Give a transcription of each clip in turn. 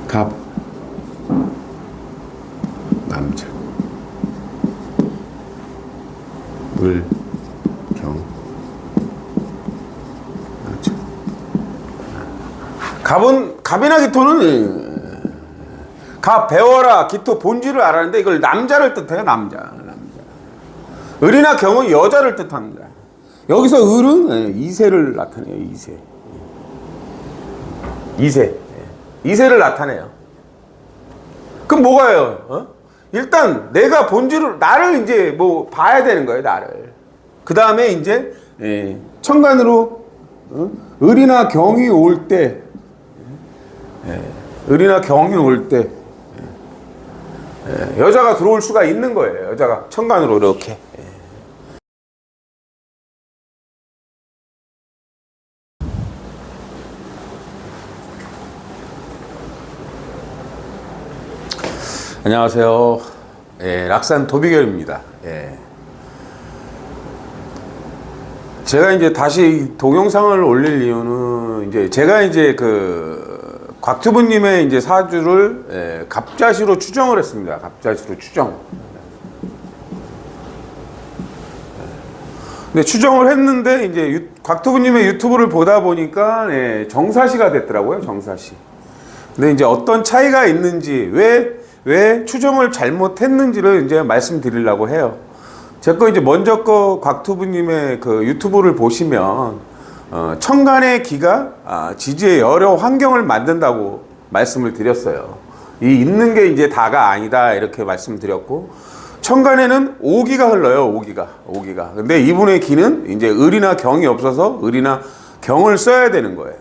갑, 남자, 을, 경, 남자. 갑이나 기토는 갑, 배워라, 기토, 본질을 알았는데 이걸 남자를 뜻해요. 남자. 을이나 경은 여자를 뜻합니다. 여기서 을은 이세를 나타내요. 이세를 나타내요. 그럼 뭐가요? 일단 내가 본질을 나를 이제 뭐 봐야 되는 거예요. 나를. 그 다음에 이제 천간으로 을이나 경이 올 때, 여자가 들어올 수가 있는 거예요. 여자가 천간으로 이렇게. 안녕하세요. 락산 도비결입니다. 제가 이제 다시 동영상을 올릴 이유는 이제 제가 이제 그 곽튜브님의 이제 사주를 갑자시로 추정을 했습니다. 갑자시로 추정. 근데 추정을 했는데 이제 곽튜브님의 유튜브를 보다 보니까 정사시가 됐더라고요. 정사시. 근데 이제 어떤 차이가 있는지 왜 추정을 잘못했는지를 이제 말씀드리려고 해요. 제 거 이제 먼저 거 곽튜브님의 그 유튜브를 보시면 천간의 기가 지지의 여러 환경을 만든다고 말씀을 드렸어요. 이 있는 게 이제 다가 아니다 이렇게 말씀드렸고 천간에는 오기가 흘러요. 오기가. 근데 이분의 기는 이제 을이나 경이 없어서 을이나 경을 써야 되는 거예요.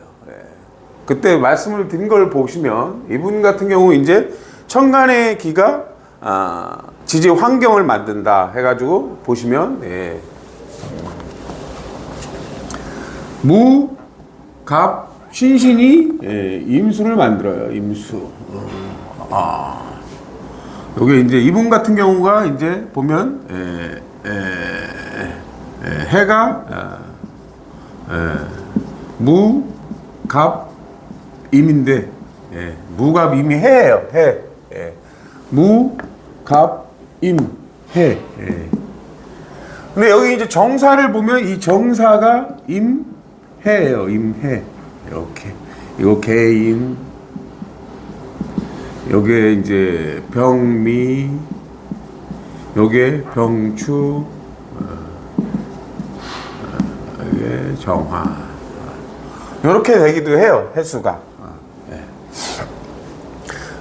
그때 말씀을 드린 걸 보시면 이분 같은 경우 이제 천간의 기가 지지 환경을 만든다 해가지고 보시면 무, 갑, 신신이 임수를 만들어요. 임수. 요게 이제 이분 같은 경우가 이제 보면 해가 무, 갑, 임인데 무갑 임이 해예요. 해. 무, 갑, 임, 해. 근데 여기 이제 정사를 보면 이 정사가 임, 해예요. 임해. 이렇게. 이거 개임. 요게 이제 병미. 요게 병추. 이게 정화. 이렇게 되기도 해요. 횟수가.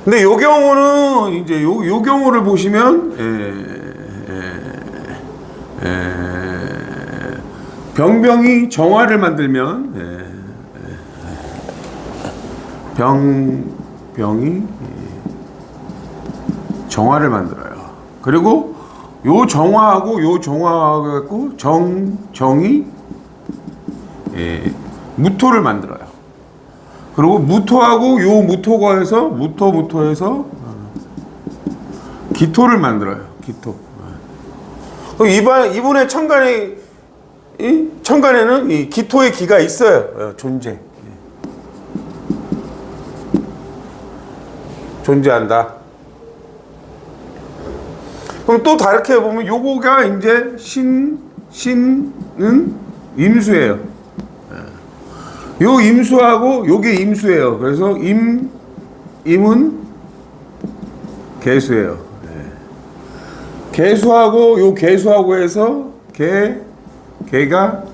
근데 요 경우는 이제 요 경우를 보시면 병이 정화를 만들면 병이 정화를 만들어요. 그리고 요 정화하고 정이 무토를 만들어요. 그리고 무토하고 요 무토에서 기토를 만들어요. 기토. 이분의 천간에는 이 기토의 기가 있어요. 존재한다. 그럼 또 다르게 보면 요거가 이제 신은 임수예요. 요 임수하고 요게 임수예요. 그래서 임은 개수예요. 개수하고 요 개수하고 해서 개가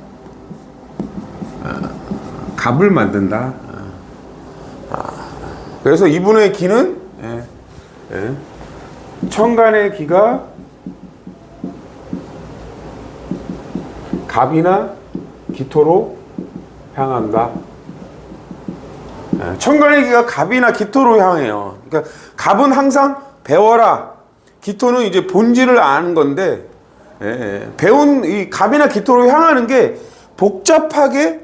갑을 만든다. 그래서 이분의 기는 천간의 기가 갑이나 기토로 향한다. 천간의 기가 갑이나 기토로 향해요. 그러니까 갑은 항상 배워라. 기토는 이제 본질을 아는 건데 배운 이 갑이나 기토로 향하는 게 복잡하게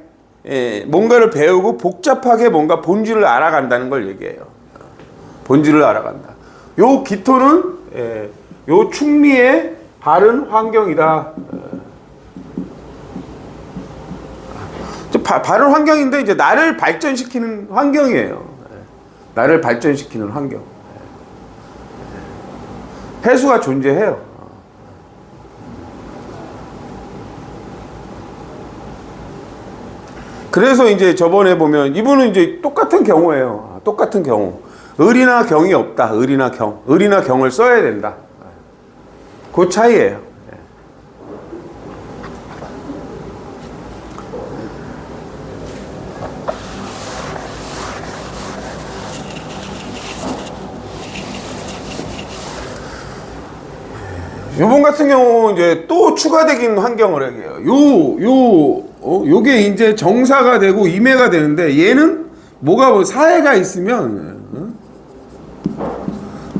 뭔가를 배우고 복잡하게 뭔가 본질을 알아간다는 걸 얘기해요. 본질을 알아간다. 요 기토는 요 충미의 바른 환경이다. 바른 환경인데 이제 나를 발전시키는 환경이에요. 나를 발전시키는 환경. 해수가 존재해요. 그래서 이제 저번에 보면 이분은 이제 똑같은 경우예요. 똑같은 경우. 을이나 경이 없다. 을이나 경. 을이나 경을 써야 된다. 그 차이예요. 요번 같은 경우 이제 또 추가되긴 환경을 해요. 요게 이제 정사가 되고 임해가 되는데 얘는 뭐가 사해가 있으면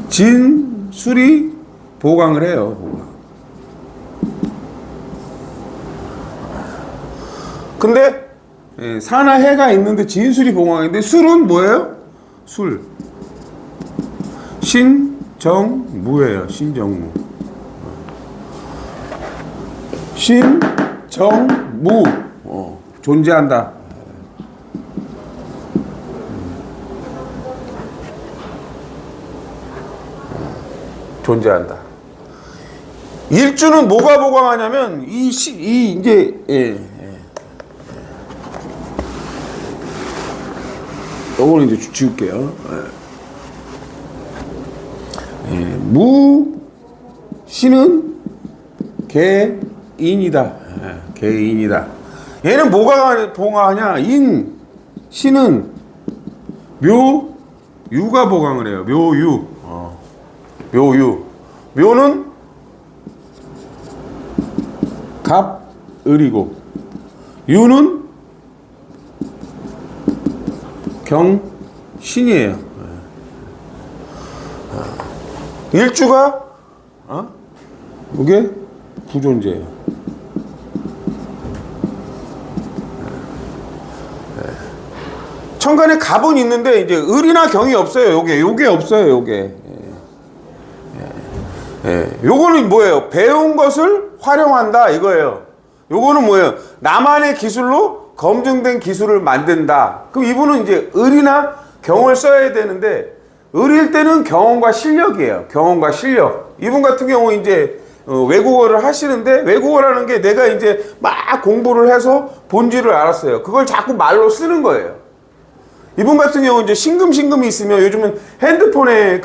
진술이 보강을 해요. 보강. 근데 사나 해가 있는데 진술이 보강인데 술은 뭐예요? 술. 신정무예요. 신정무. 신정무. 존재한다. 존재한다. 일주는 뭐가 보강하냐면 요거는 이제 지울게요. 신은 개인이다. 개인이다. 얘는 뭐가 보강하냐? 신은 유가 보강을 해요. 묘유. 묘는 갑을이고 유는 경신이에요. 일주가 이게 부존재예요. 천간에 갑은 있는데 이제 을이나 경이 없어요. 요게 없어요. 요거는 뭐예요? 배운 것을 활용한다 이거예요. 요거는 뭐예요? 나만의 기술로 검증된 기술을 만든다. 그럼 이분은 이제 을이나 경을 써야 되는데 을일 때는 경험과 실력이에요. 경험과 실력. 이분 같은 경우 이제 외국어를 하시는데 외국어라는 게 내가 이제 막 공부를 해서 본질을 알았어요. 그걸 자꾸 말로 쓰는 거예요. 이분 같은 경우 이제 신금이 있으면 요즘은 핸드폰에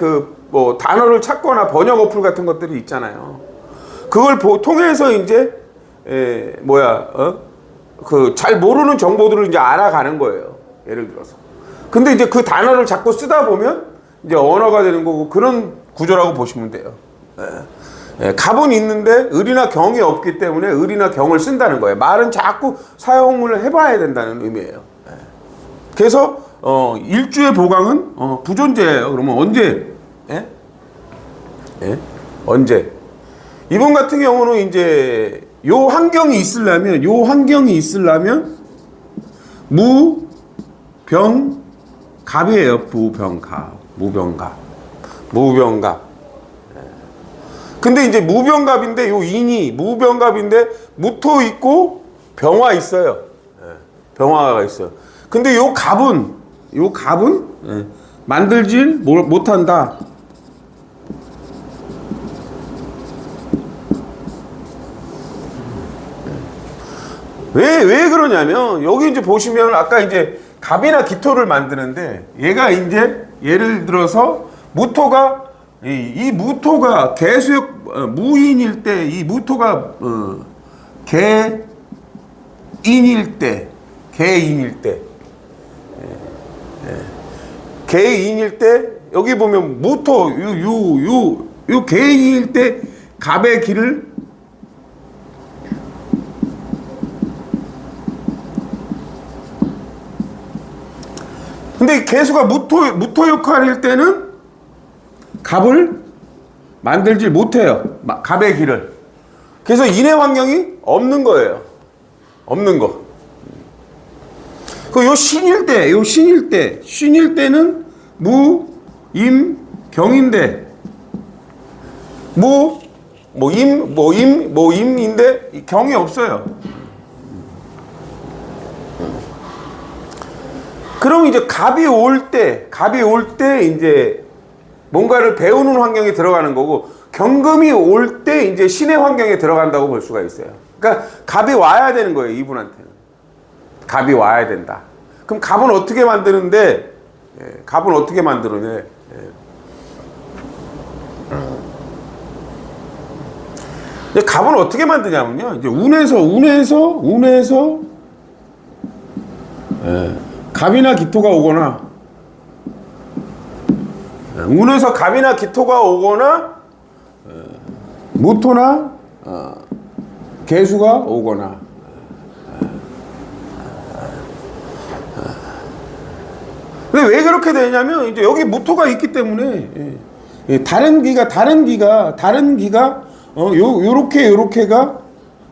뭐 단어를 찾거나 번역 어플 같은 것들이 있잖아요. 그걸 통해서 이제 잘 모르는 정보들을 이제 알아가는 거예요. 예를 들어서. 근데 이제 그 단어를 자꾸 쓰다 보면 이제 언어가 되는 거고 그런 구조라고 보시면 돼요. 갑은 있는데 을이나 경이 없기 때문에 을이나 경을 쓴다는 거예요. 말은 자꾸 사용을 해봐야 된다는 의미예요. 그래서 일주의 보강은 부존재예요. 그러면 언제? 언제? 이분 같은 경우는 이제 요 환경이 있으려면 무병갑이에요. 무병갑. 근데 이제 무병갑인데 요 인이 무병갑인데 무토 있고 병화 있어요. 병화가 있어요. 근데 요 갑은 만들질 못한다. 왜 그러냐면 여기 이제 보시면 아까 이제 갑이나 기토를 만드는데 얘가 이제 예를 들어서 무토가 이 무토가 개수역 무인일 때 이 무토가 개인일 때 여기 보면 무토 요 개인일 때 갑의 길을 근데 개수가 무토 역할일 때는 갑을 만들지 못해요. 갑의 길을. 그래서 인해 환경이 없는 거예요. 없는 거. 요 신일 때는 무, 임, 경인데 임인데 경이 없어요. 그럼 이제 갑이 올 때 이제 뭔가를 배우는 환경에 들어가는 거고, 경금이 올 때 이제 신의 환경에 들어간다고 볼 수가 있어요. 그러니까 갑이 와야 되는 거예요, 이분한테는. 갑이 와야 된다. 그럼 갑은 어떻게 만드는데? 갑은 어떻게 만드느냐? 갑은 어떻게 만드냐면요, 이제 운에서 갑이나 기토가 오거나, 운에서 갑이나 기토가 오거나, 무토나 개수가 오거나. 근데 왜 그렇게 되냐면 이제 여기 무토가 있기 때문에, 다른 기가 요렇게가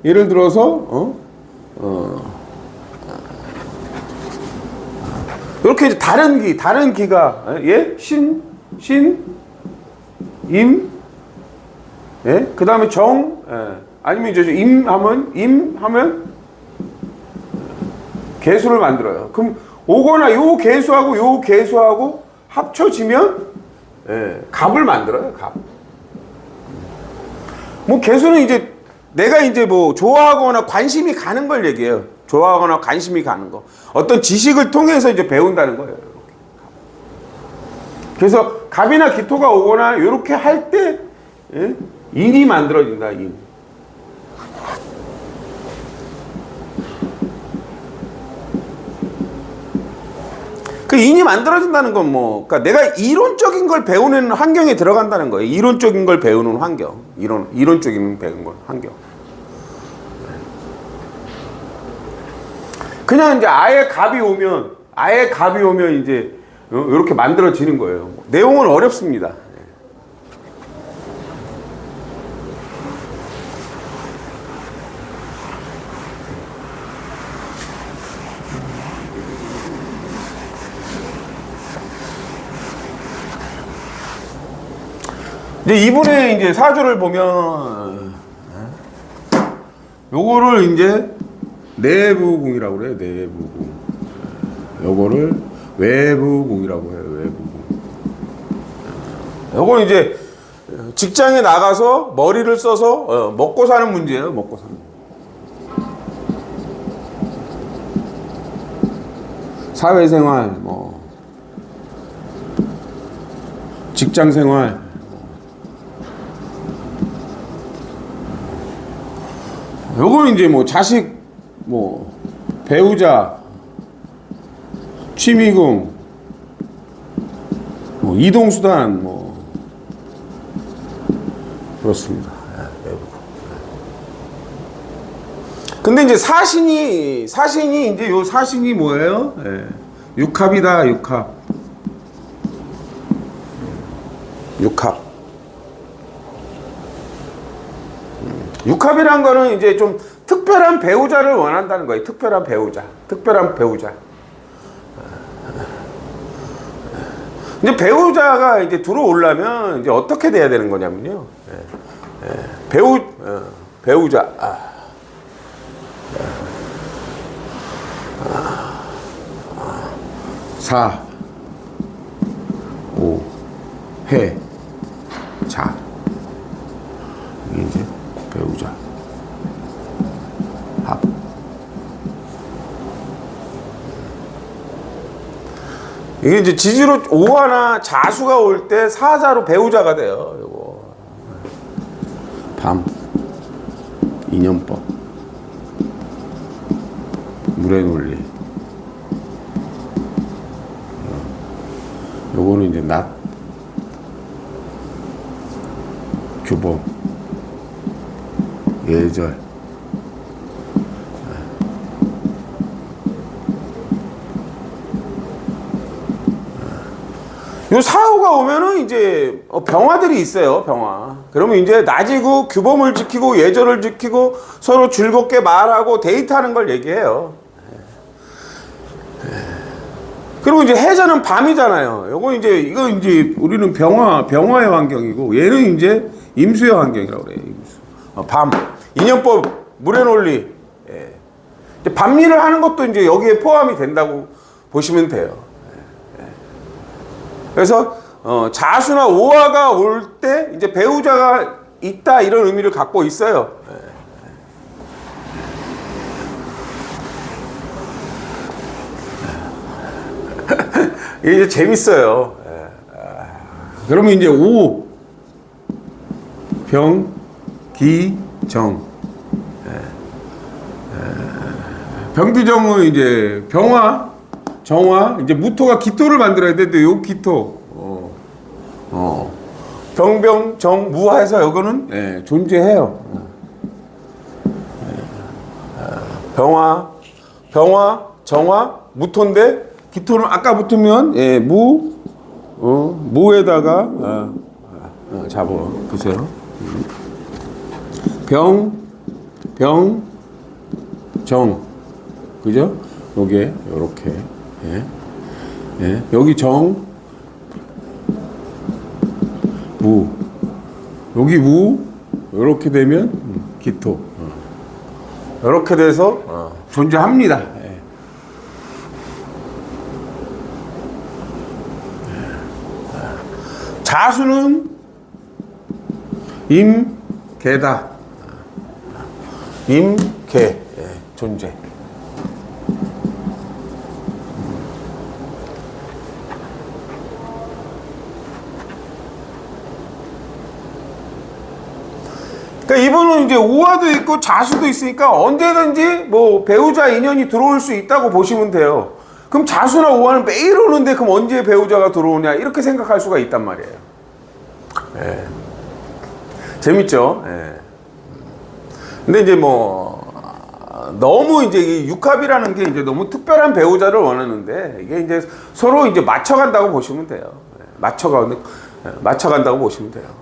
예를 들어서 이렇게 이제 다른 기가 임, 그 다음에 정, 아니면 이제 임하면 개수를 만들어요. 그럼 오거나 요 개수하고 합쳐지면 갑을 만들어요. 갑. 뭐 개수는 이제 내가 이제 뭐 좋아하거나 관심이 가는 걸 얘기해요. 좋아하거나 관심이 가는 거. 어떤 지식을 통해서 이제 배운다는 거예요. 그래서 갑이나 기토가 오거나 이렇게 할 때 인이 만들어진다. 인. 그 인이 만들어진다는 건 뭐, 그러니까 내가 이론적인 걸 배우는 환경에 들어간다는 거예요. 이론적인 걸 배우는 환경. 이론적인 배우는 환경. 그냥 이제 아예 갑이 오면 이제 이렇게 만들어지는 거예요. 내용은 어렵습니다. 이제 이분의 이제 사주를 보면 요거를 이제 내부궁이라고 그래요. 내부궁. 요거를 외부궁이라고 해요. 외부궁. 요거는 이제 직장에 나가서 머리를 써서 먹고 사는 문제예요. 먹고 사는. 사회생활, 뭐 직장생활. 요거는 이제 뭐 자식, 뭐 배우자, 취미궁, 뭐 이동수단, 뭐 그렇습니다. 근데 이제 사신이 이제 요 사신이 뭐예요? 육합이다. 육합. 육합이란 거는 이제 좀 특별한 배우자를 원한다는 거예요. 특별한 배우자. 이제 배우자가 이제 들어오려면 이제 어떻게 돼야 되는 거냐면요. 배우자. 4, 5, 해, 자. 이게 이제 배우자. 합. 이게 이제 지지로 오화나 자수가 올 때 사자로 배우자가 돼요. 요거. 밤. 인연법. 물의 논리. 요거는 이제 낮. 규범. 예절. 요 사후가 오면은 이제 병화들이 있어요. 병화. 그러면 이제 낮이고 규범을 지키고 예절을 지키고 서로 즐겁게 말하고 데이트하는 걸 얘기해요. 그리고 이제 해자는 밤이잖아요. 이거 이제 우리는 병화의 환경이고 얘는 이제 임수의 환경이라고 그래요. 임수. 밤. 인연법, 물의 논리. 밤일을 하는 것도 이제 여기에 포함이 된다고 보시면 돼요. 그래서 자수나 오화가 올 때 이제 배우자가 있다 이런 의미를 갖고 있어요. 이게 재밌어요. 그러면 이제 오, 병, 기, 정. 병기정은 이제 병화, 정화, 이제 무토가 기토를 만들어야 되는데 요 기토. 병병, 정, 무해서 요거는 존재해요. 병화, 정화, 무토인데 기토는 아까 붙으면 무에다가 잡아 보세요. 병, 정, 그죠? 요게 요렇게 여기 정, 무, 여기 무, 요렇게 되면 기토. 요렇게 돼서 존재합니다. 자수는 임계다. 임계, 존재. 그러니까 이분은 이제 오화도 있고 자수도 있으니까 언제든지 뭐 배우자 인연이 들어올 수 있다고 보시면 돼요. 그럼 자수나 오화는 매일 오는데 그럼 언제 배우자가 들어오냐 이렇게 생각할 수가 있단 말이에요. 재밌죠? 근데 이제 뭐 너무 이제 이 육합이라는 게 이제 너무 특별한 배우자를 원하는데 이게 이제 서로 이제 맞춰간다고 보시면 돼요. 맞춰간다고 보시면 돼요.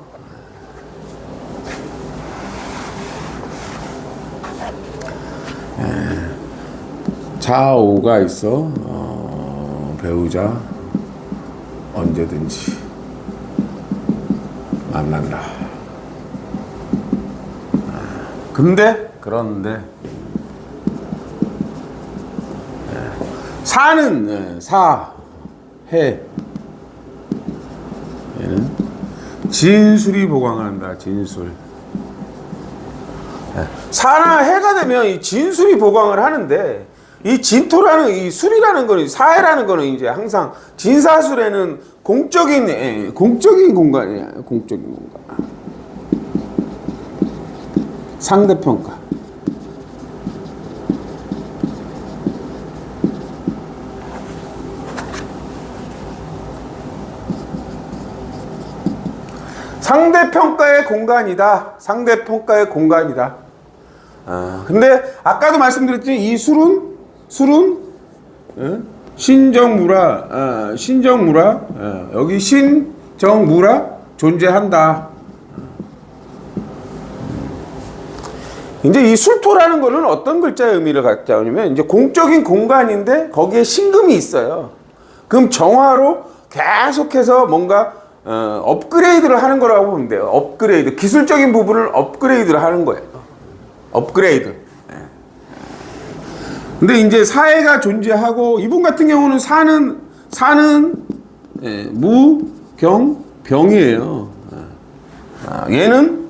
좌우가 있어. 배우자 언제든지 만난다. 그런데 사는 사해 얘는 진술이 보강을 한다. 진술. 사나 해가 되면 이 진술이 보강을 하는데 이 진토라는 이 술이라는 거는 사해라는 거는 이제 항상 진사술에는 공적인 공간이야. 공적인 공간. 상대평가. 상대평가의 공간이다. 상대평가의 공간이다. 근데 아까도 말씀드렸지만 이 술은 신정무라 여기 신정무라 존재한다. 이제 이 술토라는 거는 어떤 글자의 의미를 갖다 하냐면 이제 공적인 공간인데 거기에 신금이 있어요. 그럼 정화로 계속해서 뭔가 업그레이드를 하는 거라고 보면 돼요. 업그레이드, 기술적인 부분을 업그레이드를 하는 거예요. 업그레이드. 근데 이제 사해가 존재하고 이분 같은 경우는 사는 무, 경, 병이에요. 얘는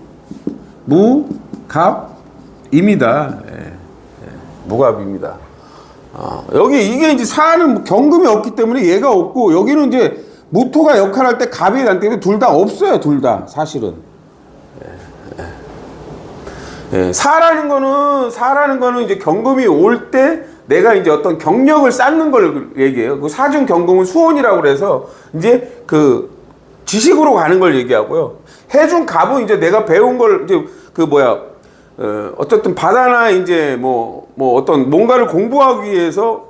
무, 갑, 임이다. 무갑입니다. 여기 이게 이제 사는 경금이 없기 때문에 얘가 없고 여기는 이제 무토가 역할할 때 갑이 난 때문에 둘 다 없어요. 둘 다 사실은. 사라는 거는 이제 경금이 올 때 내가 이제 어떤 경력을 쌓는 걸 얘기해요. 그 사중 경금은 수원이라고 그래서 이제 그 지식으로 가는 걸 얘기하고요. 해중 갑은 이제 내가 배운 걸 이제 어쨌든 바다나 이제 뭐 어떤 뭔가를 공부하기 위해서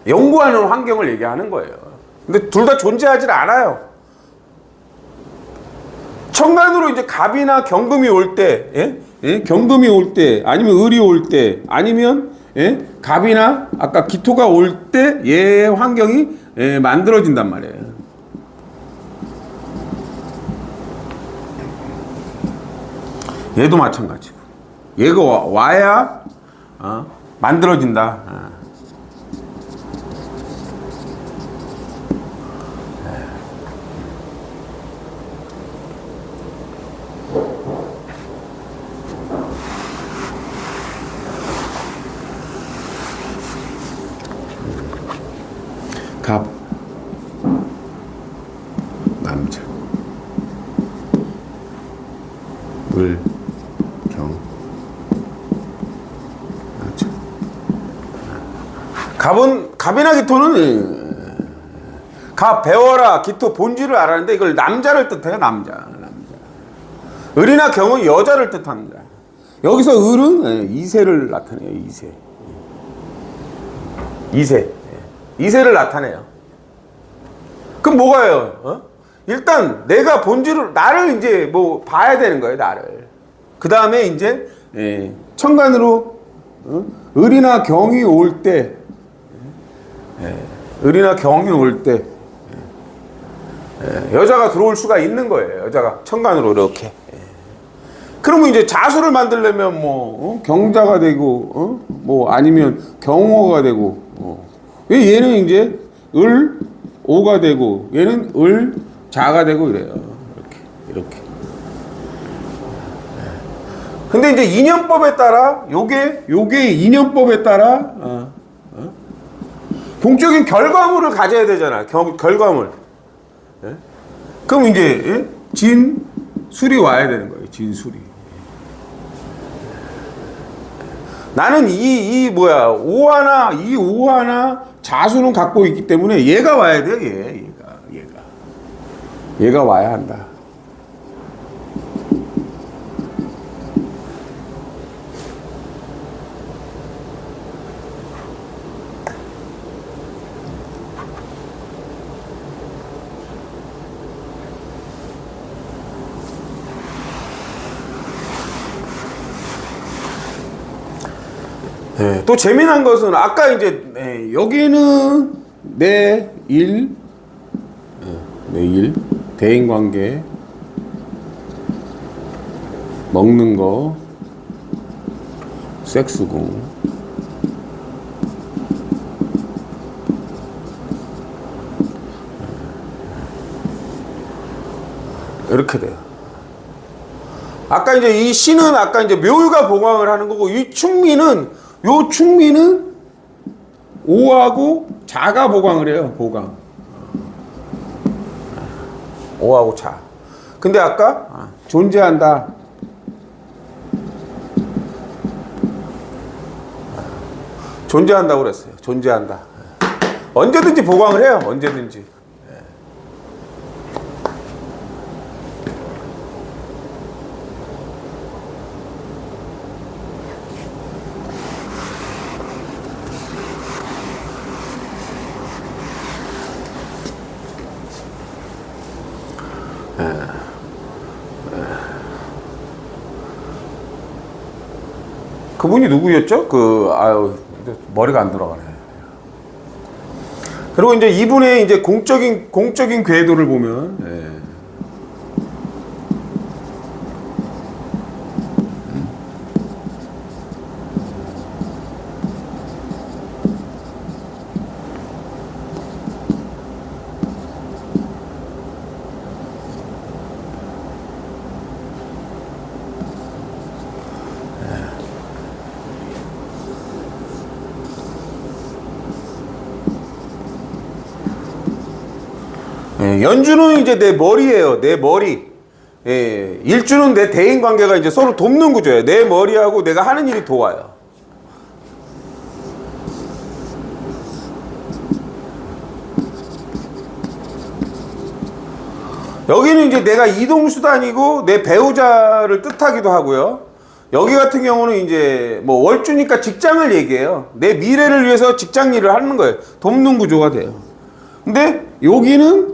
연구하는 환경을 얘기하는 거예요. 근데 둘 다 존재하지 않아요. 천간으로 이제 갑이나 경금이 올 때, 경금이 올 때, 아니면 을이 올 때, 아니면 갑이나 아까 기토가 올 때 얘의 환경이 만들어진단 말이에요. 얘도 마찬가지고. 얘가 와야 만들어진다. 갑, 남자, 을, 경, 남자. 갑이나 기토는 갑, 배워라, 기토, 본질을 알았는데 이걸 남자를 뜻해요. 남자. 을이나 경은 여자를 뜻합니다. 여기서 을은 이세를 나타내요. 이세를 나타내요. 그럼 뭐가요? 일단 내가 본질을 나를 이제 뭐 봐야 되는 거예요. 나를. 그 다음에 이제 천간으로 을이나 경이 올 때, 여자가 들어올 수가 있는 거예요. 여자가 천간으로 이렇게. 그러면 이제 자수를 만들려면 뭐 경자가 되고 뭐 아니면 경호가 되고 얘는 이제 을 오가 되고 얘는 을 자가 되고 이래요. 이렇게. 근데 이제 인연법에 따라 요게 인연법에 따라 동적인 결과물을 가져야 되잖아. 결과물. 그럼 이제 진술이 와야 되는 거예요. 진술이. 나는 이 오하나 자수는 갖고 있기 때문에 얘가 와야 돼요. 얘가 와야 한다. 또 재미난 것은 아까 이제 여기는 내일 대인관계 먹는 거 섹스궁 이렇게 돼요. 아까 이제 이 신은 아까 이제 묘유가 보강을 하는 거고 이 충미는 오하고 자가 보강을 해요. 보강. 오하고 자. 근데 아까 존재한다. 존재한다고 그랬어요. 존재한다. 언제든지 보강을 해요. 언제든지. 그분이 누구였죠? 머리가 안 돌아가네. 그리고 이제 이분의 이제 공적인 궤도를 보면, 연주는 이제 내 머리예요. 내 머리. 일주는 내 대인 관계가 이제 서로 돕는 구조예요. 내 머리하고 내가 하는 일이 도와요. 여기는 이제 내가 이동수단이고 내 배우자를 뜻하기도 하고요. 여기 같은 경우는 이제 뭐 월주니까 직장을 얘기해요. 내 미래를 위해서 직장 일을 하는 거예요. 돕는 구조가 돼요. 근데 여기는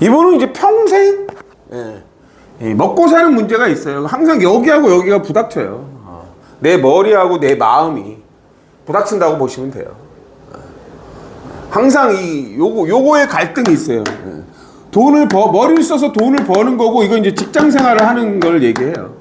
이분은 이제 평생 먹고 사는 문제가 있어요. 항상 여기하고 여기가 부닥쳐요. 내 머리하고 내 마음이 부닥친다고 보시면 돼요. 항상 요거의 갈등이 있어요. 머리를 써서 돈을 버는 거고, 이건 이제 직장 생활을 하는 걸 얘기해요.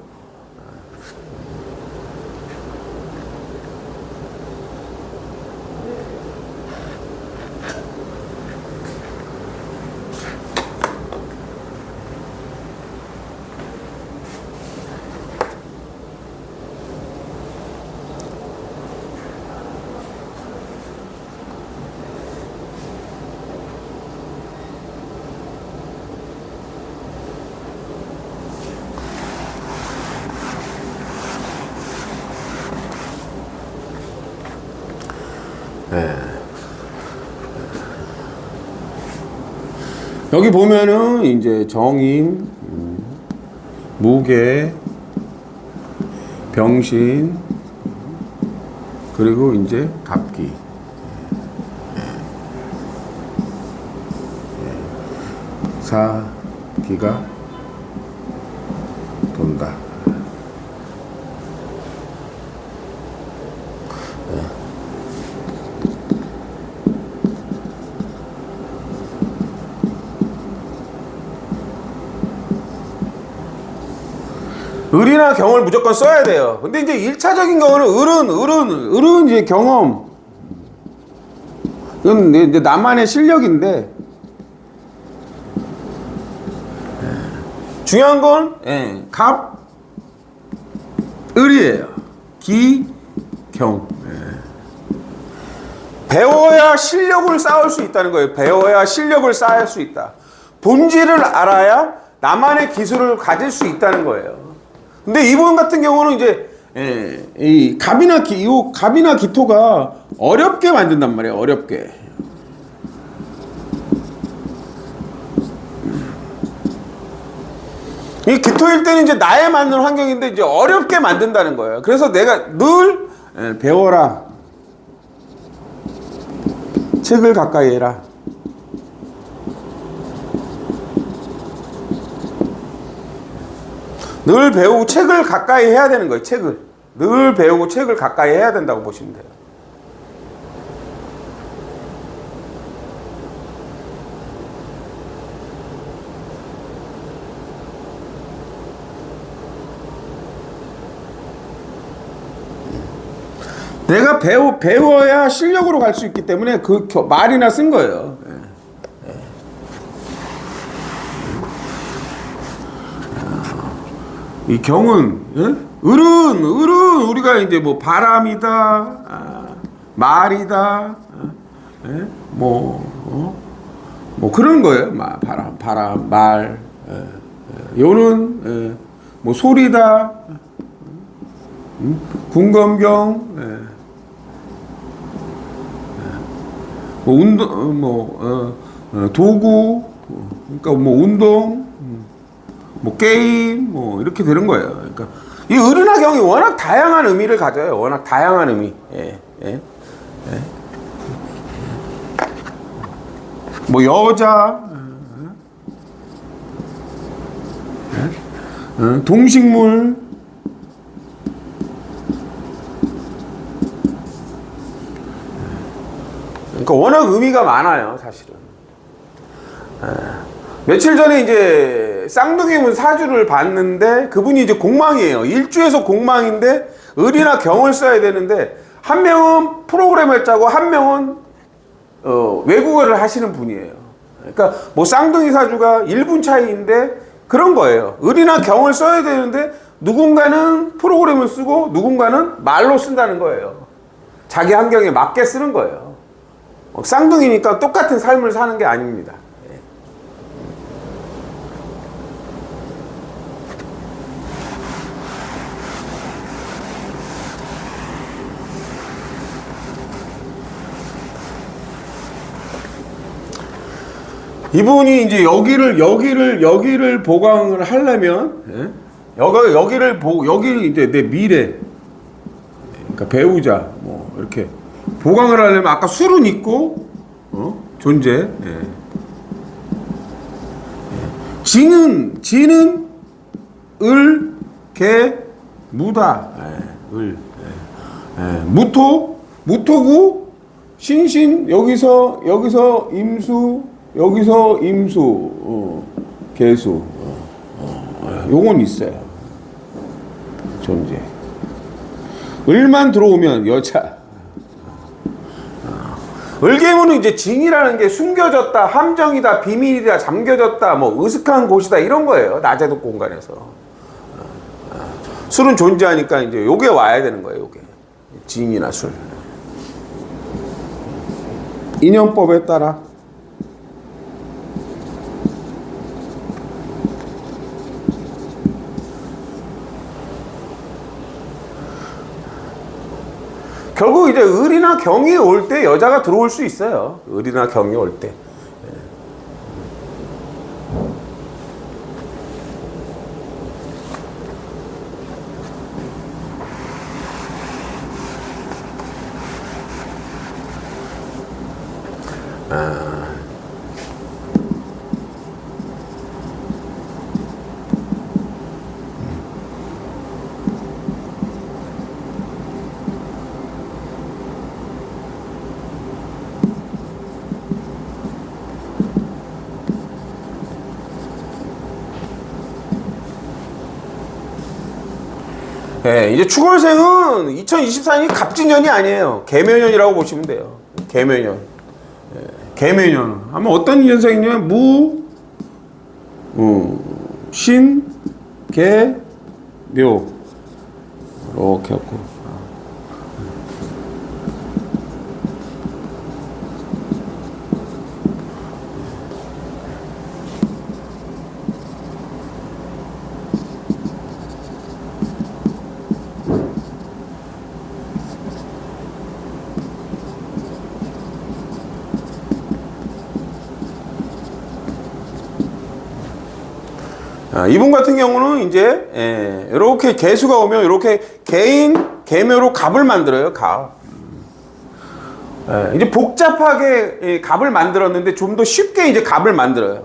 예. 여기 보면은 이제 정임, 무게, 병신, 그리고 이제 갑기. 사기가 돈다. 을이나 경을 무조건 써야 돼요. 근데 이제 1차적인 경우는 을은 이제 경험. 이건 이제 나만의 실력인데, 중요한 건, 갑, 을이에요. 기, 경. 배워야 실력을 쌓을 수 있다는 거예요. 배워야 실력을 쌓을 수 있다. 본질을 알아야 나만의 기술을 가질 수 있다는 거예요. 근데 이분 같은 경우는 이제 이 갑이나 기토가 어렵게 만든단 말이에요. 어렵게. 이 기토일 때는 이제 나에 맞는 환경인데 이제 어렵게 만든다는 거예요. 그래서 내가 늘 배워라. 책을 가까이 해라. 늘 배우고 책을 가까이 해야 되는 거예요. 책을. 늘 배우고 책을 가까이 해야 된다고 보시면 돼요. 내가 배워야 실력으로 갈 수 있기 때문에 그 말이나 쓴 거예요. 이 경은, 을은 우리가 이제 뭐 바람이다, 말이다, 뭐 그런 거예요. 바람, 말, 요는 뭐 소리다, 군검경, 뭐 운동, 도구, 그러니까 뭐 운동, 뭐 게임, 뭐 이렇게 되는 거예요. 그러니까 이 을이나 경이 워낙 다양한 의미를 가져요. 워낙 다양한 의미. 뭐 여자, 동식물, 그러니까 워낙 의미가 많아요, 사실은. 며칠 전에 이제 쌍둥이문 사주를 봤는데 그분이 이제 공망이에요. 일주에서 공망인데 을이나 경을 써야 되는데 한 명은 프로그램을 짜고 한 명은 외국어를 하시는 분이에요. 그러니까 뭐 쌍둥이 사주가 1분 차이인데 그런 거예요. 을이나 경을 써야 되는데 누군가는 프로그램을 쓰고 누군가는 말로 쓴다는 거예요. 자기 환경에 맞게 쓰는 거예요. 쌍둥이니까 똑같은 삶을 사는 게 아닙니다. 이분이 이제 여기를 보강을 하려면, 여기를 이제 내 미래, 그러니까 배우자, 뭐, 이렇게 보강을 하려면 아까 술은 있고, 존재, 지는, 을, 개, 무다, 무토구, 신신, 여기서 임수, 개수, 요건 있어요. 존재. 을만 들어오면 여자. 을개문은 이제 진이라는 게 숨겨졌다, 함정이다, 비밀이다, 잠겨졌다, 뭐 으슥한 곳이다 이런 거예요. 낮에도 공간에서. 술은 존재하니까 이제 요게 와야 되는 거예요. 요게 진이나 술. 인연법에 따라. 결국 이제 이제 을이나 경이 올 때 여자가 들어올 수 있어요. 을이나 경이 올 때. 네, 이제 축월생은 2024년이 갑진년이 아니에요. 개묘년이라고 보시면 돼요. 개묘년. 네, 개묘년. 아마 어떤 년생이냐면 신, 개, 묘. 이렇게 하고. 이분 같은 경우는 이제 이렇게 개수가 오면 이렇게 개인 개묘로 갑을 만들어요. 갑. 이제 복잡하게 갑을 만들었는데 좀 더 쉽게 이제 갑을 만들어요.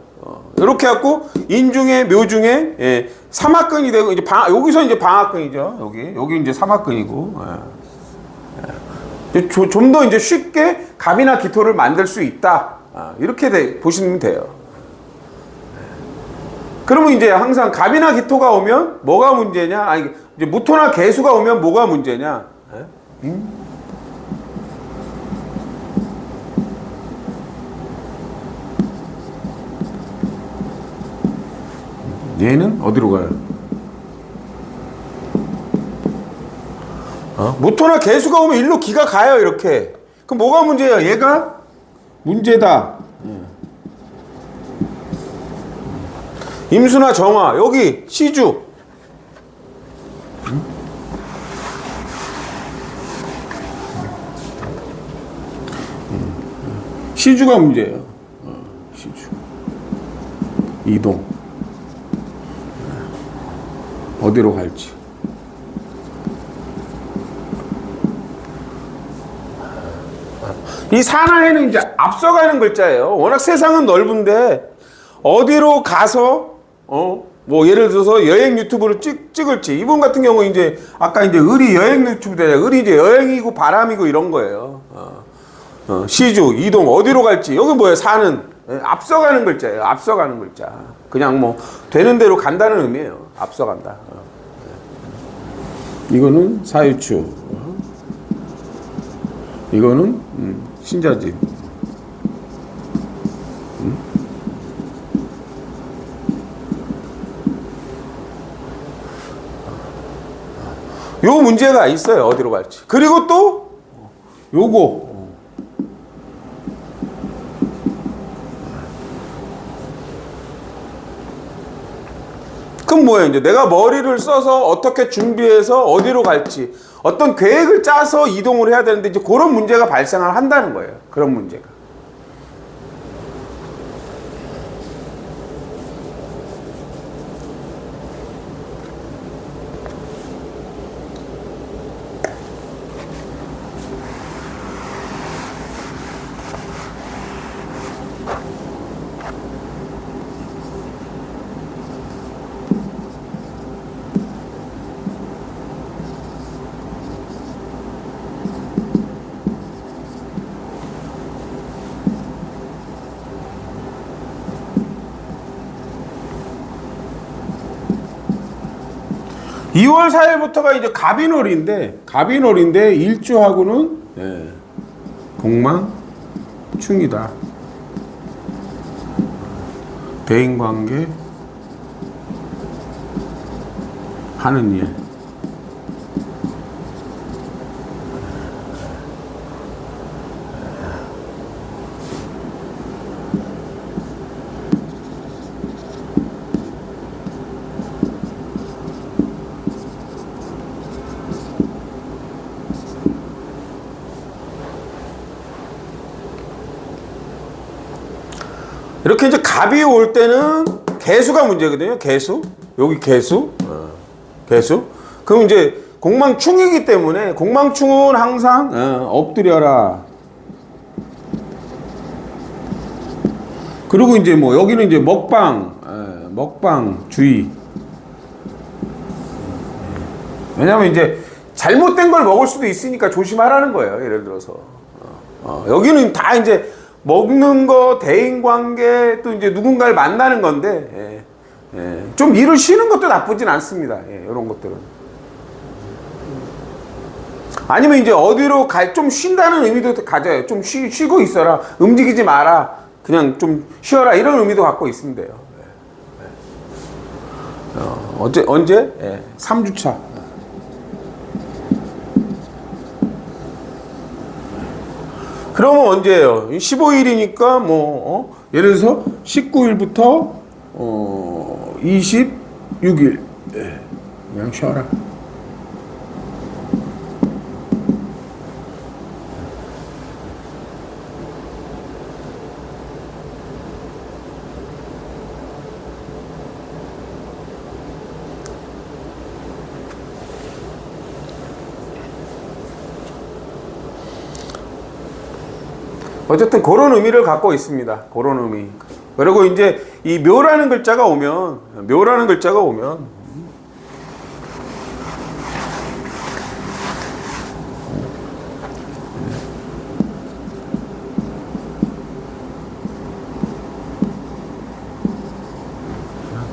이렇게 갖고 인중에 묘중에 삼합근이 되고 이제 여기서 이제 방합근이죠. 여기 이제 삼합근이고 좀 더 이제 쉽게 갑이나 기토를 만들 수 있다. 이렇게 보시면 돼요. 그러면 이제 항상 갑이나 기토가 오면 뭐가 문제냐? 아니, 이제 무토나 개수가 오면 뭐가 문제냐? 얘는 어디로 가요? 무토나 개수가 오면 일로 기가 가요, 이렇게. 그럼 뭐가 문제예요? 얘가 문제다. 임수나 정화, 여기 시주. 시주가 문제예요. 시주. 이동. 어디로 갈지. 이 사나이는 이제 앞서가는 글자예요. 워낙 세상은 넓은데 어디로 가서 뭐 예를 들어서 여행 유튜브를 찍을지. 이분 같은 경우 이제 아까 이제 을이 여행 유튜브잖아요. 을이 이제 여행이고 바람이고 이런 거예요. 시주, 이동, 어디로 갈지. 여기 뭐예요? 사는. 앞서가는 글자예요. 앞서가는 글자. 그냥 뭐 되는 대로 간다는 의미예요. 앞서간다. 이거는 사유추. 이거는 신자지. 요 문제가 있어요. 어디로 갈지. 그리고 또 요거. 그럼 뭐예요? 이제 내가 머리를 써서 어떻게 준비해서 어디로 갈지 어떤 계획을 짜서 이동을 해야 되는데 이제 그런 문제가 발생을 한다는 거예요. 그런 문제가. 이 2월 4일부터가 이제 갑인월인데 일주하고는 공망충이다. 대인관계 하는 일. 이렇게 이제 갑이 올 때는 개수가 문제거든요. 개수. 여기 개수. 개수. 그럼 이제 공망충이기 때문에 공망충은 항상 엎드려라. 그리고 이제 뭐 여기는 이제 먹방 주의. 왜냐면 이제 잘못된 걸 먹을 수도 있으니까 조심하라는 거예요. 예를 들어서 여기는 다 이제 먹는 거, 대인관계, 또 이제 누군가를 만나는 건데 좀 일을 쉬는 것도 나쁘진 않습니다. 이런 것들은. 아니면 이제 어디로 좀 쉰다는 의미도 가져요. 좀 쉬고 있어라. 움직이지 마라. 그냥 좀 쉬어라. 이런 의미도 갖고 있으면 돼요. 언제? 3주차. 그러면 언제예요? 15일이니까 뭐 예를 들어서 19일부터 26일 그냥 쉬어라. 어쨌든 그런 의미를 갖고 있습니다. 그런 의미. 그리고 이제 이 묘라는 글자가 오면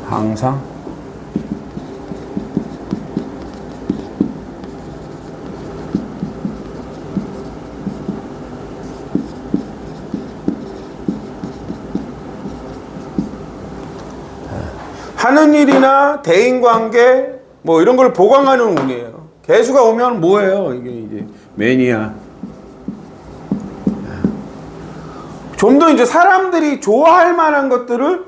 항상 하는 일이나 대인관계 뭐 이런 걸 보강하는 운이에요. 개수가 오면 뭐예요? 이게 이제 매니아. 좀 더 이제 사람들이 좋아할 만한 것들을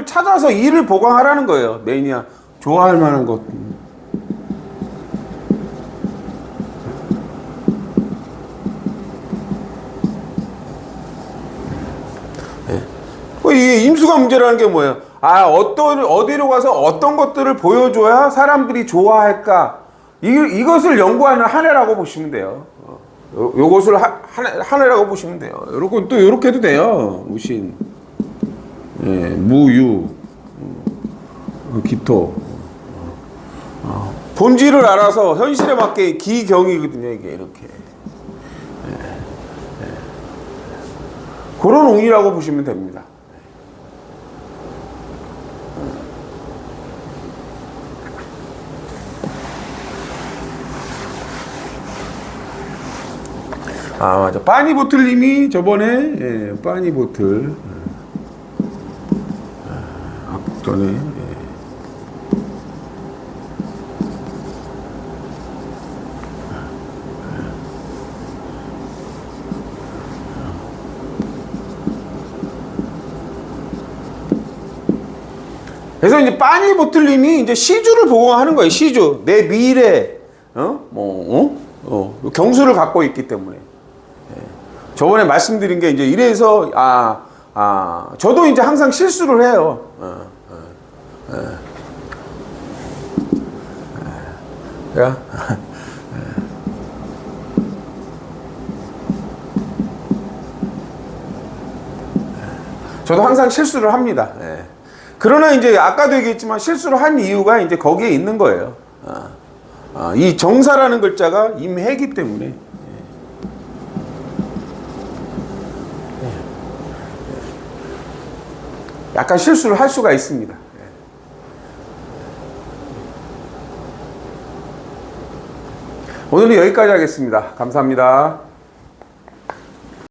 찾아서 일을 보강하라는 거예요. 매니아. 좋아할 만한 것. 이게 임수가 문제라는 게 뭐예요? 어디로 가서 어떤 것들을 보여줘야 사람들이 좋아할까? 이것을 연구하는 한 해라고 보시면 돼요. 요것을 한 해라고 보시면 돼요. 요렇게 또 요렇게 해도 돼요. 무신, 무유, 기토. 본질을 알아서 현실에 맞게 기경이거든요. 이게 이렇게. 그런 운이라고 보시면 됩니다. 맞아. 빠니보틀님이 저번에 빠니보틀 앞전에 그래서 이제 빠니보틀님이 이제 시주를 보강하는 거예요. 시주. 내 미래 경수를 갖고 있기 때문에. 저번에 말씀드린 게 이제 이래서 저도 이제 항상 실수를 해요. 저도 항상 실수를 합니다. 그러나 이제 아까도 얘기했지만 실수를 한 이유가 이제 거기에 있는 거예요. 이 정사라는 글자가 임해이기 때문에. 약간 실수를 할 수가 있습니다. 오늘은 여기까지 하겠습니다. 감사합니다.